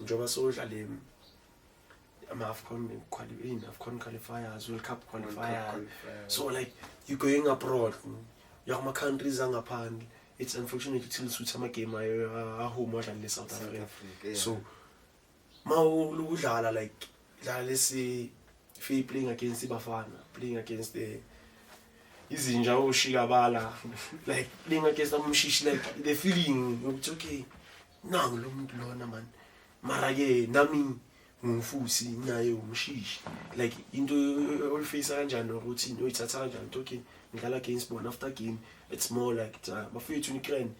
njoba sodlala AFCON qualifiers, World Cup qualifiers. So like you going abroad, your countries are ngaphandle. It's unfortunate till suit some game home in South Africa. Yeah. So udlala like let's say if you playing against Ibafana, playing against the izinja oshikabala, like playing against Mushish, like the feeling it's okay. Now lo muntu lona man. Mara ke nami ngumfusi naye umshishi. Like into olifisa kanjani ukuthi oyithatha kanjani okay ngidlala against bona after game it's more like bafethu nikrene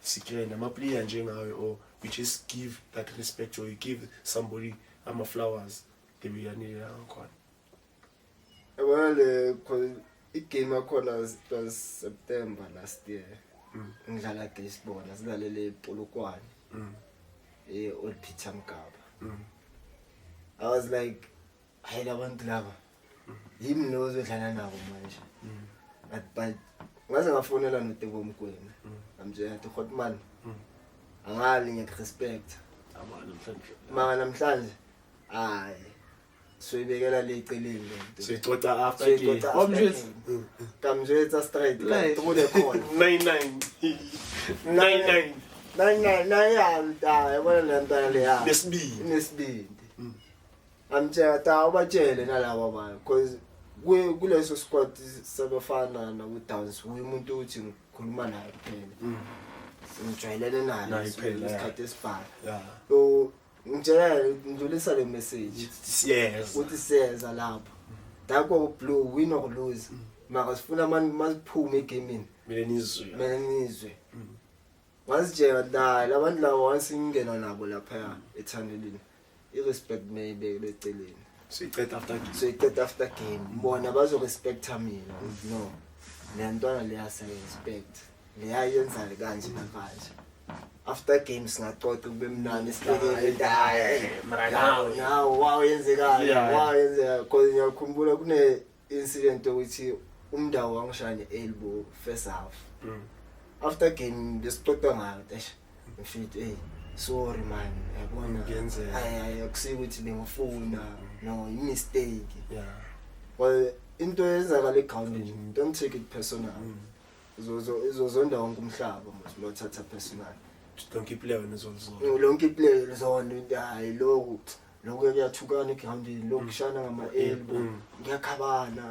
sikrene ama player njengawe or we just give that respect or you give somebody flowers the way yanele ngakhona. Well, i-game yakhona was September last year. Ngidlala against bona sidlalele Polokwane. Old Peter Mkaba. I was like, I don't lava. Him knows what I know manje. But ngaze ngafonela noTebo Mkwena. I'm just a hot man. Angali ngiyarespect. Mama namhlanje hayi soyibekela le iceleni lento. Sixoxa after game. Kamjetha straight like tubone khona. 99 yabona lento le ya. Nesibindi. Amtshela ubatshele nalabo abantu because kuleso squad sabafana na uDowns umuntu uthi ngikhuluma naye kuphela. Simjwayelene naye isikhathi esibhaka. Yeah. So ngidlulisa le message. Yes. Uthi siyeza lapho. Dakho blue win or lose. Mara sifuna masiphume egamini. Mina nizwe. Wasijela dala abantu labo wasingena nabo lapha ethandelini. I-respect maybe beceleni. So you get after game. So you get after game. Bona bazo respect mina. No. Le ntwana le yasa respect. Le yayenza kanje nakanje. After games ngaxoxa kube mnandi sibekele now wow yenzekala wow yenzeka because ngiyakhumbula kune incident ukuthi umndawo wangishaya elbow first half. After game besixoxa ngayo dash mfethu sorry man yabona ngenzeka akusiyo ukuthi bengifuna no mistake. Yeah. Well into eyenzakala egroundini don't take it personal. Izozonda wonke umhlaba manje lothatha personal. Lonke iplayer nezolzo. Lonke iplayer zona into hayi lokhu kuyathukana egroundini lokushana ngama elbow ngiyakhabana.